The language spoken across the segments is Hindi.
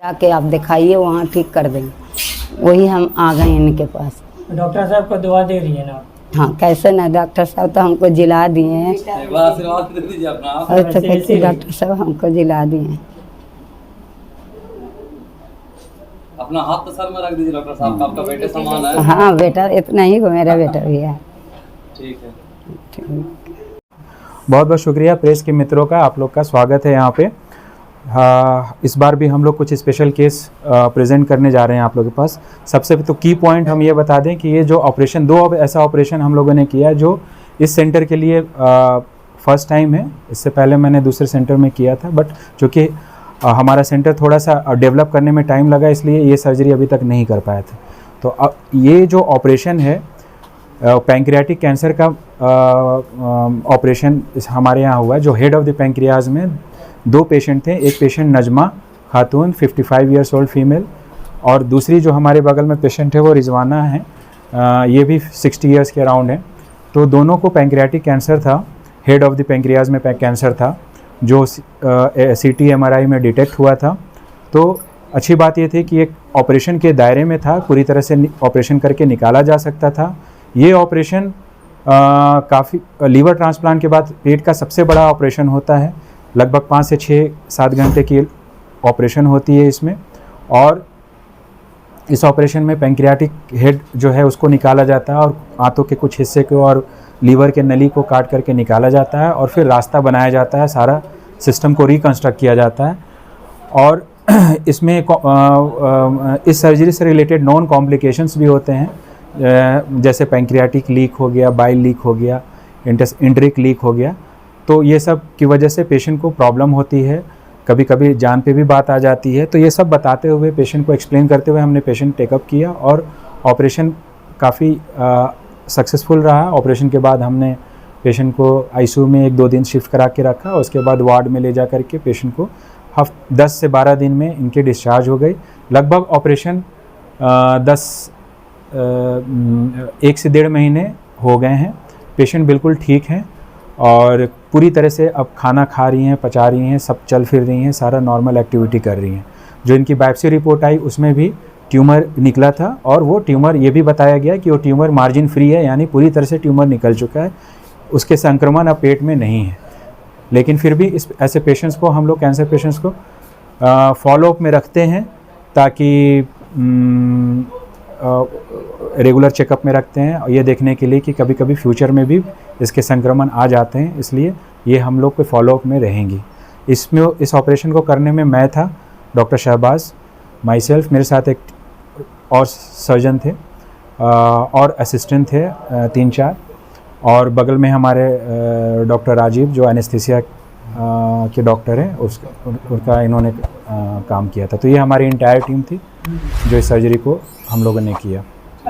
जाके आप दिखाइए, वहाँ ठीक कर देंगे। वही हम आ गए इनके पास। डॉक्टर साहब को दवा दे रही है ना? हाँ, कैसे ना, डॉक्टर साहब तो हमको जिला दिए हैं। और तो कैसे डॉक्टर साहब हमको जिला दिए हैं। अपना हाथ तो सर में रख दीजिए डॉक्टर साहब, आपका बेटे समान है। हाँ बेटा, इतना ही को मेरा बेटा भी है। ठीक है। ठीक। बहुत बहुत शुक्रिया प्रेस के मित्रों का, आप लोग का स्वागत है यहाँ पे। इस बार भी हम लोग कुछ स्पेशल केस प्रेजेंट करने जा रहे हैं आप लोगों के पास। सबसे तो की पॉइंट हम ये बता दें कि ये जो ऑपरेशन, दो ऐसा ऑपरेशन हम लोगों ने किया जो इस सेंटर के लिए फर्स्ट टाइम है। इससे पहले मैंने दूसरे सेंटर में किया था, बट चूँकि हमारा सेंटर थोड़ा सा डेवलप करने में टाइम लगा, इसलिए ये सर्जरी अभी तक नहीं कर पाए थे। तो अब ये जो ऑपरेशन है पैंक्रियाटिक कैंसर का ऑपरेशन हमारे यहाँ हुआ है। जो हेड ऑफ द पैंक्रियाज में दो पेशेंट थे, एक पेशेंट नजमा खातून 55 ईयर्स ओल्ड फीमेल, और दूसरी जो हमारे बगल में पेशेंट है वो रिजवाना है, ये भी 60 ईयर्स के अराउंड है। तो दोनों को पैंक्रियाटिक कैंसर था, हेड ऑफ द पैंक्रियाज में कैंसर था जो CT MRI में डिटेक्ट हुआ था। तो अच्छी बात ये थी कि एक ऑपरेशन के दायरे में था, पूरी तरह से ऑपरेशन करके निकाला जा सकता था। ये ऑपरेशन काफ़ी, लीवर ट्रांसप्लांट के बाद पेट का सबसे बड़ा ऑपरेशन होता है। लगभग 5 से 6-7 घंटे की ऑपरेशन होती है इसमें, और इस ऑपरेशन में पैंक्रियाटिक हेड जो है उसको निकाला जाता है, और आंतों के कुछ हिस्से को और लीवर के नली को काट करके निकाला जाता है, और फिर रास्ता बनाया जाता है, सारा सिस्टम को रिकन्स्ट्रक्ट किया जाता है। और इसमें इस सर्जरी से रिलेटेड नॉन कॉम्प्लिकेशंस भी होते हैं, जैसे पैंक्रियाटिक लीक हो गया, बाइल लीक हो गया, इंट्रिक लीक हो गया। तो ये सब की वजह से पेशेंट को प्रॉब्लम होती है, कभी कभी जान पे भी बात आ जाती है। तो ये सब बताते हुए, पेशेंट को एक्सप्लेन करते हुए हमने पेशेंट टेकअप किया, और ऑपरेशन काफ़ी सक्सेसफुल रहा। ऑपरेशन के बाद हमने पेशेंट को ICU में 1-2 दिन शिफ्ट करा के रखा, उसके बाद वार्ड में ले जा कर के पेशेंट को 10 से 12 दिन में इनके डिस्चार्ज हो गई। लगभग ऑपरेशन 1 से 1.5 महीने हो गए हैं। पेशेंट बिल्कुल ठीक हैं और पूरी तरह से अब खाना खा रही हैं, पचा रही हैं, सब चल फिर रही हैं, सारा नॉर्मल एक्टिविटी कर रही हैं। जो इनकी बायोप्सी रिपोर्ट आई उसमें भी ट्यूमर निकला था, और वो ट्यूमर ये भी बताया गया कि वो ट्यूमर मार्जिन फ्री है, यानी पूरी तरह से ट्यूमर निकल चुका है, उसके संक्रमण अब पेट में नहीं है। लेकिन फिर भी ऐसे पेशेंट्स को हम लोग, कैंसर पेशेंट्स को फॉलोअप में रखते हैं, ताकि रेगुलर चेकअप में रखते हैं, और ये देखने के लिए कि कभी कभी फ्यूचर में भी इसके संक्रमण आ जाते हैं, इसलिए ये हम लोग पे फॉलोअप में रहेंगी। इस ऑपरेशन को करने में मैं था, डॉक्टर शहबाज, माई सेल्फ, मेरे साथ एक और सर्जन थे और असिस्टेंट थे 3-4, और बगल में हमारे डॉक्टर राजीव जो एनेस्थीसिया के डॉक्टर हैं, उनका इन्होंने काम किया था। तो ये हमारी इंटायर टीम थी जो इस सर्जरी को हम लोगों ने किया।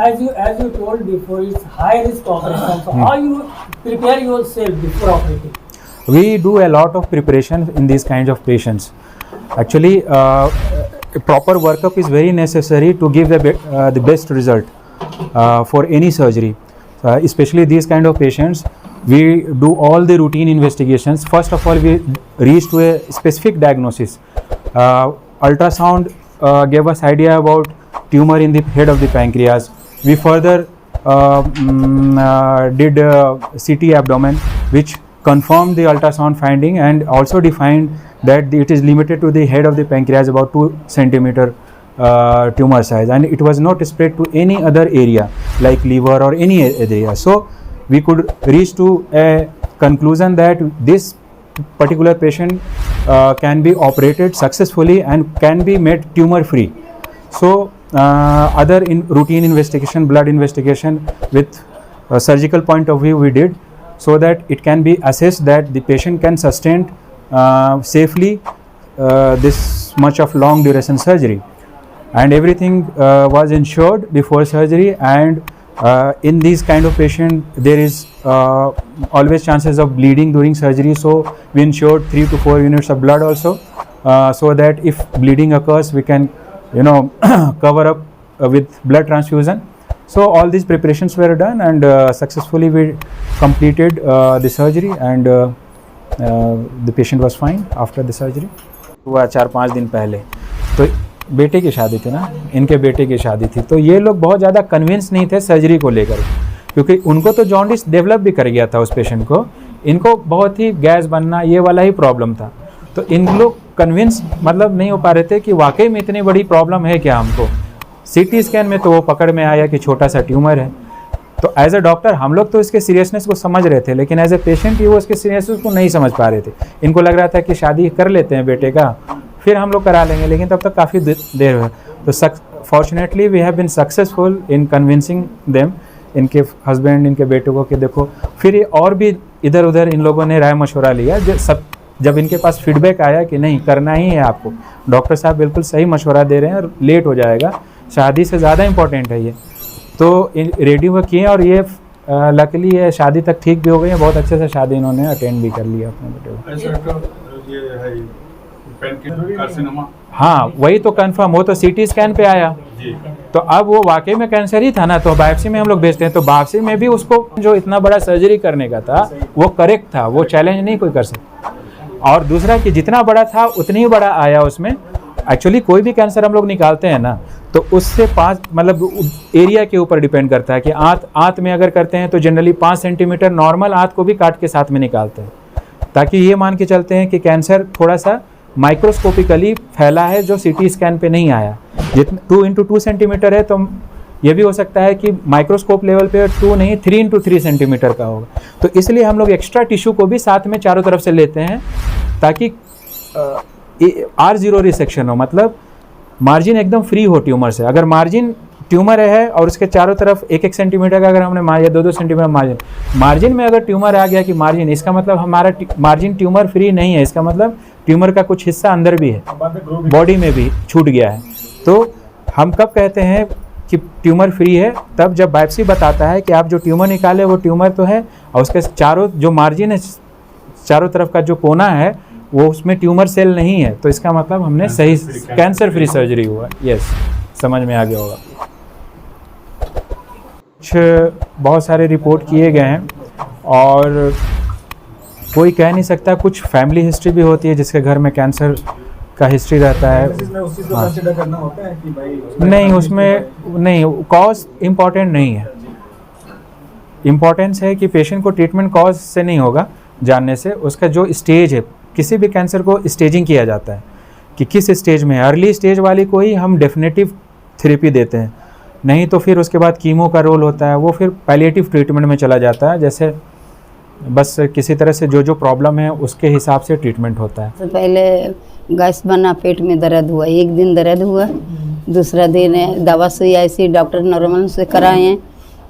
As you told before, it's high risk operation. So how you prepare yourself before operating? We do a lot of preparation in these kinds of patients. Actually, a proper workup is very necessary to give the best result for any surgery. Especially these kind of patients, we do all the routine investigations. First of all, we reach to a specific diagnosis. Ultrasound gave us idea about tumor in the head of the pancreas. We further did CT abdomen, which confirmed the ultrasound finding and also defined that it is limited to the head of the pancreas, about 2 centimeter tumor size, and it was not spread to any other area like liver or any area. So we could reach to a conclusion that this particular patient can be operated successfully and can be made tumor free. So other routine investigation, blood investigation with surgical point of view we did, so that it can be assessed that the patient can sustain safely this much of long duration surgery, and everything was ensured before surgery. And in these kind of patient there is always chances of bleeding during surgery, so we ensured 3 to 4 units of blood also, so that if bleeding occurs we can cover up with blood transfusion. So all these preparations were done, and successfully we completed the surgery, and the patient was fine after the surgery. हुआ 4-5 दिन पहले। तो बेटे की शादी थी ना, इनके बेटे की शादी थी, तो ये लोग बहुत ज़्यादा कन्विंस नहीं थे सर्जरी को लेकर, क्योंकि उनको तो जॉन्डिस डेवलप भी कर गया था उस पेशेंट को, इनको बहुत ही गैस बनना ये वाला ही प्रॉब्लम था। तो इन लोग कन्विंस मतलब नहीं हो पा रहे थे कि वाकई में इतनी बड़ी प्रॉब्लम है क्या हमको। सीटी स्कैन में तो वो पकड़ में आया कि छोटा सा ट्यूमर है। तो एज अ डॉक्टर हम लोग तो इसके सीरियसनेस को समझ रहे थे, लेकिन एज ए पेशेंट ही वो इसके सीरियसनेस को नहीं समझ पा रहे थे। इनको लग रहा था कि शादी कर लेते हैं बेटे का, फिर हम लोग करा लेंगे, लेकिन तब तक काफ़ी देर हुआ। तो fortunately we have been successful in convincing them, इनके हस्बैंड, इनके बेटों को, कि देखो। फिर ये और भी इधर उधर इन लोगों ने राय मशवरा लिया। जब इनके पास फीडबैक आया कि नहीं करना ही है आपको, डॉक्टर साहब बिल्कुल सही मशवरा दे रहे हैं, लेट हो जाएगा, शादी से ज़्यादा इम्पोर्टेंट है ये, तो रेडियो किए और ये लकीली ये शादी तक ठीक भी हो गई है। बहुत अच्छे से शादी इन्होंने अटेंड भी कर लिया अपने बेटे को। हाँ वही तो कंफर्म, वो तो सीटी स्कैन पे आया तो अब वो वाकई में कैंसर ही था ना, तो बायोप्सी में हम लोग भेजते हैं, तो बायोप्सी में भी उसको जो इतना बड़ा सर्जरी करने का था वो करेक्ट था, वो चैलेंज नहीं कोई कर सकता। और दूसरा कि जितना बड़ा था उतनी ही बड़ा आया उसमें। एक्चुअली कोई भी कैंसर हम लोग निकालते हैं ना, तो उससे 5 मतलब एरिया के ऊपर डिपेंड करता है कि आंत में अगर करते हैं तो जनरली 5 सेंटीमीटर नॉर्मल आंत को भी काट के साथ में निकालते हैं, ताकि ये मान के चलते हैं कि कैंसर थोड़ा सा माइक्रोस्कोपिकली फैला है जो सीटी स्कैन पे नहीं आया। जितना 2 इंटू 2 सेंटीमीटर है तो ये भी हो सकता है कि माइक्रोस्कोप लेवल पे 2 नहीं 3 इंटू 3 सेंटीमीटर का होगा। तो इसलिए हम लोग एक्स्ट्रा टिश्यू को भी साथ में चारों तरफ से लेते हैं, ताकि R0 रिसेक्शन हो, मतलब मार्जिन एकदम फ्री हो ट्यूमर से। अगर मार्जिन ट्यूमर है और उसके चारों तरफ 1-1 सेंटीमीटर का अगर हमने या 2-2 सेंटीमीटर मार्जिन में अगर ट्यूमर आ गया कि मार्जिन, इसका मतलब हमारा मार्जिन ट्यूमर फ्री नहीं है, इसका मतलब ट्यूमर का कुछ हिस्सा अंदर भी है, बॉडी में भी छूट गया है। तो हम कब कहते हैं कि ट्यूमर फ्री है? तब जब बायोप्सी बताता है कि आप जो ट्यूमर निकाले वो ट्यूमर तो है, और उसके चारों जो मार्जिन है, चारों तरफ का जो कोना है वो उसमें ट्यूमर सेल नहीं है, तो इसका मतलब हमने सही कैंसर फ्री सर्जरी हुआ। यस, समझ में आ गया होगा। कुछ बहुत सारे रिपोर्ट किए गए हैं और कोई कह नहीं सकता, कुछ फैमिली हिस्ट्री भी होती है जिसके घर में कैंसर का हिस्ट्री रहता है। नहीं, उसमें नहीं, कॉज इम्पॉर्टेंट नहीं है। इम्पॉर्टेंस है कि पेशेंट को ट्रीटमेंट कॉज से नहीं होगा जानने से, उसका जो स्टेज है, किसी भी कैंसर को स्टेजिंग किया जाता है कि किस स्टेज में है। अर्ली स्टेज वाली को ही हम डेफिनेटिव थेरेपी देते हैं, नहीं तो फिर उसके बाद कीमो का रोल होता है, वो फिर पैलिएटिव ट्रीटमेंट में चला जाता है। जैसे बस किसी तरह से जो प्रॉब्लम है उसके हिसाब से ट्रीटमेंट होता है। तो पहले गैस बना, पेट में दर्द हुआ, एक दिन दर्द हुआ, दूसरा दिन दवा सुई ऐसी डॉक्टर नॉर्मल से कराए हैं,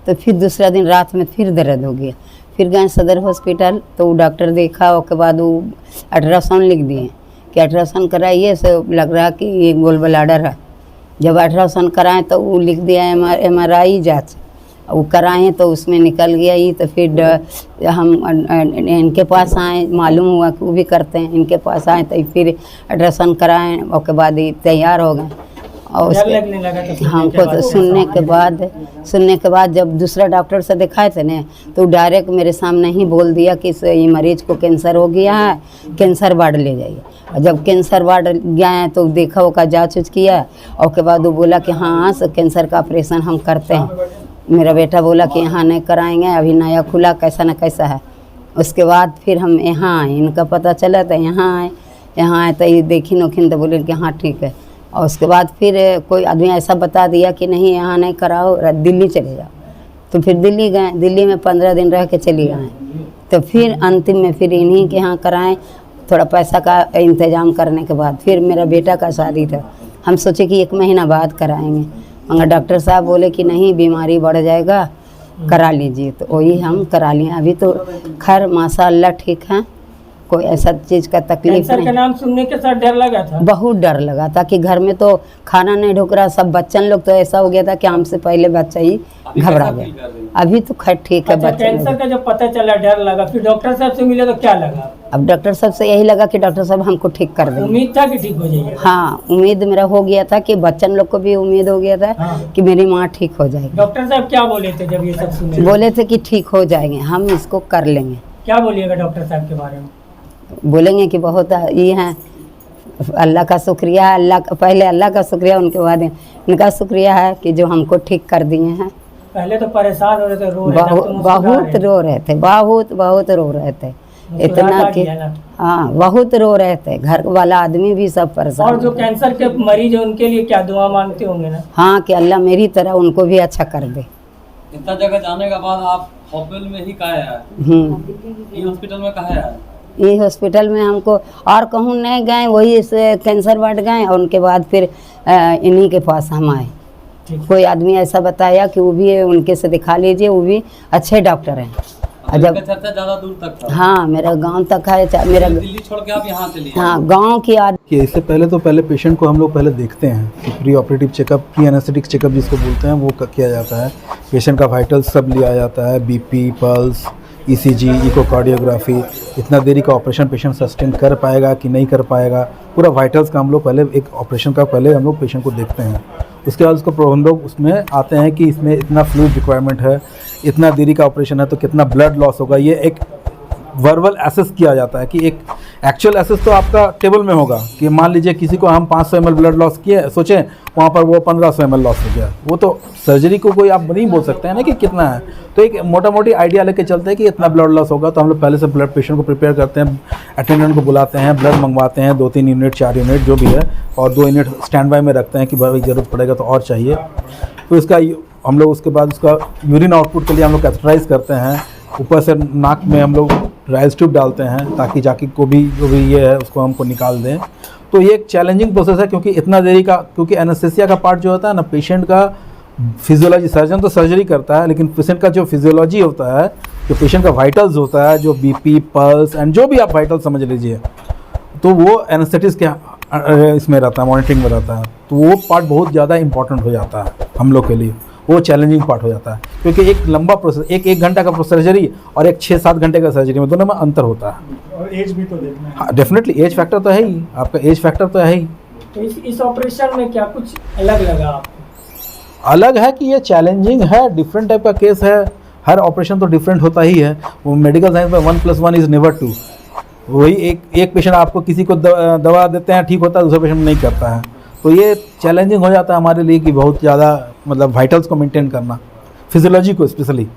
तो फिर दूसरा दिन रात में फिर दर्द हो गया। फिर गए सदर हॉस्पिटल, तो वो डॉक्टर देखा, उसके बाद वो अल्ट्रासाउंड लिख दिए कि अल्ट्रासाउंड कराइए, से लग रहा कि ये गोल ब्लैडर है। जब अल्ट्रासाउंड कराएं तो वो लिख दिया MRI जाँच, वो कराएं तो उसमें निकल गया ही। तो फिर हम इनके पास आए, मालूम हुआ कि वो भी करते हैं, इनके पास आए तो फिर अल्ट्रासाउंड कराएं, उसके बाद ही तैयार हो गए। और हमको तो सुनने के बाद जब दूसरा डॉक्टर से दिखाए थे ना, तो डायरेक्ट मेरे सामने ही बोल दिया कि ये मरीज को कैंसर हो गया है, कैंसर वार्ड ले जाइए। और जब कैंसर वार्ड गए तो देखा, उसका जाँच उच किया, और उसके बाद वो बोला कि हाँ कैंसर का ऑपरेशन हम करते हैं। मेरा बेटा बोला कि यहाँ नहीं कराएंगे, अभी नया खुला, कैसा न कैसा है। उसके बाद फिर हम यहाँ आए, इनका पता चला तो यहाँ आए तो ये देखी नोखिन तो बोले कि हाँ ठीक है। और उसके बाद फिर कोई आदमी ऐसा बता दिया कि नहीं यहाँ नहीं कराओ, दिल्ली चले जाओ। तो फिर दिल्ली गए, दिल्ली में 15 दिन रह के चली आए। तो फिर अंतिम में फिर इन्हीं के यहाँ कराएं, थोड़ा पैसा का इंतजाम करने के बाद फिर मेरा बेटा का शादी था। हम सोचे कि 1 महीना बाद कराएंगे, मगर डॉक्टर साहब बोले कि नहीं, बीमारी बढ़ जाएगा, करा लीजिए। तो वही हम करा लिए। अभी तो खैर माशाअल्लाह ठीक है, कोई ऐसा चीज़ का तकलीफ कैंसर नहीं। का नाम सुनने के साथ डर लगा था? बहुत डर लगा था कि घर में तो खाना नहीं ढुक रहा, सब बच्चन लोग तो ऐसा हो गया था कि हमसे पहले बच्चा ही घबरा गया। अभी तो खैर ठीक है। अच्छा, बच्चा कैंसर का जब पता चला, डर लगा, फिर डॉक्टर साहब से मिले तो क्या लगा? अब डॉक्टर साहब से यही लगा कि डॉक्टर साहब हमको ठीक कर देंगे। उम्मीद था कि ठीक हो जाएगी? हाँ, उम्मीद मेरा हो गया था कि बच्चन लोग को भी उम्मीद हो गया था कि मेरी माँ ठीक हो जाएगी। डॉक्टर साहब क्या बोले थे जब ये सब सुने? बोले थे कि ठीक हो जाएंगे, हम इसको कर लेंगे। क्या बोलिएगा डॉक्टर साहब के बारे में? बोलेंगे कि बहुत ये हैं, अल्लाह का शुक्रिया है, पहले अल्लाह का शुक्रिया, उनके बाद इनका शुक्रिया है कि जो हमको ठीक कर दिए हैं। पहले तो परेशान हो रहे थे, रो रहे थे, अब तो बहुत रो रहे थे, बहुत रो रहे थे, इतना कि हाँ बहुत रो रहे थे, घर वाला आदमी भी सब परेशान। और जो कैंसर के मरीज है उनके लिए क्या दुआ मांगते होंगे ना? हाँ कि अल्लाह मेरी तरह उनको भी अच्छा कर दे। इतना जगह जाने के बाद आप हॉस्पिटल में ही कहा है, ये हॉस्पिटल में कहा है? ये हॉस्पिटल में हमको और कहूँ नहीं गए, वही से कैंसर वार्ड गए और उनके बाद फिर इन्हीं के पास हम आए। कोई आदमी ऐसा बताया कि वो भी उनके से दिखा लीजिए, वो भी अच्छे डॉक्टर हैं। जब चर्चा ज़्यादा दूर तक था? हाँ मेरा गांव तक है, मेरा दिल्ली छोड़ के आप यहाँ चलिए? हाँ गांव की कि इससे पहले पेशेंट को हम लोग पहले देखते हैं कि pre operative checkup, pre anaesthetic checkup जिसको बोलते हैं वो किया जाता है। पेशेंट का वाइटल्स सब लिया जाता है, बीपी, पल्स, ईसीजी, इकोकार्डियोग्राफी, इतना देरी का ऑपरेशन पेशेंट सस्टेन कर पाएगा कि नहीं कर पाएगा, पूरा वाइटल्स का हम लोग पहले एक ऑपरेशन का पहले हम लोग पेशेंट को देखते हैं। उसके बाद उसको हम लोग उसमें आते हैं कि इसमें इतना फ्लूइड रिक्वायरमेंट है, इतना देरी का ऑपरेशन है तो कितना ब्लड लॉस होगा। ये एक वर्बल एसेस किया जाता है कि एक एक्चुअल एसेस तो आपका टेबल में होगा कि मान लीजिए किसी को हम 500 ml ब्लड लॉस किए, सोचें वहाँ पर वो 1500 ml लॉस हो गया, वो तो सर्जरी को कोई आप नहीं बोल सकते हैं ना कि कितना है। तो एक मोटा मोटी आइडिया लेके चलते हैं कि इतना ब्लड लॉस होगा, तो हम लोग पहले से ब्लड पेशेंट को प्रिपेयर करते हैं, अटेंडेंट को बुलाते हैं, ब्लड मंगवाते हैं 2-3 यूनिट 4 यूनिट जो भी है, और 2 यूनिट स्टैंड बाय में रखते हैं कि भाई ज़रूरत पड़ेगा तो और चाहिए। तो इसका हम लोग उसके बाद उसका यूरिन आउटपुट के लिए हम लोग कैथेटराइज करते हैं, ऊपर से नाक में हम लोग राइस ट्यूब डालते हैं ताकि जाके को भी जो भी ये है उसको हमको निकाल दें। तो ये एक चैलेंजिंग प्रोसेस है क्योंकि इतना देरी का, क्योंकि एनेस्थेसिया का पार्ट जो होता है ना, पेशेंट का फिजियोलॉजी, सर्जन तो सर्जरी करता है लेकिन पेशेंट का जो फिजियोलॉजी होता है, जो पेशेंट का वाइटल्स होता है, जो बीपी, पल्स एंड जो भी आप वाइटल समझ लीजिए, तो वो एनेस्थेटिक्स के इसमें रहता है, मॉनिटरिंग में रहता है। तो वो पार्ट बहुत ज़्यादा इंपॉर्टेंट हो जाता है हम लोग के लिए, वो चैलेंजिंग पार्ट हो जाता है क्योंकि एक लंबा प्रोसेस, एक घंटा का सर्जरी और एक 6-7 घंटे का सर्जरी में दोनों में अंतर होता है। और एज भी तो देखना है। हाँ डेफिनेटली एज फैक्टर तो है ही, आपका एज फैक्टर तो है ही। तो इस ऑपरेशन में क्या कुछ अलग लगा आपको? अलग है कि ये चैलेंजिंग है, डिफरेंट टाइप का केस है, हर ऑपरेशन तो डिफरेंट होता ही है। वो मेडिकल साइंस में 1+1 इज़ नेवर 2। वही एक पेशेंट आपको किसी को दवा देते हैं, ठीक होता है, दूसरा पेशेंट नहीं करता है, तो ये चैलेंजिंग हो जाता है हमारे लिए कि बहुत ज़्यादा मतलब वाइटल्स को मेंटेन करना, फिजियोलॉजी को स्पेशली।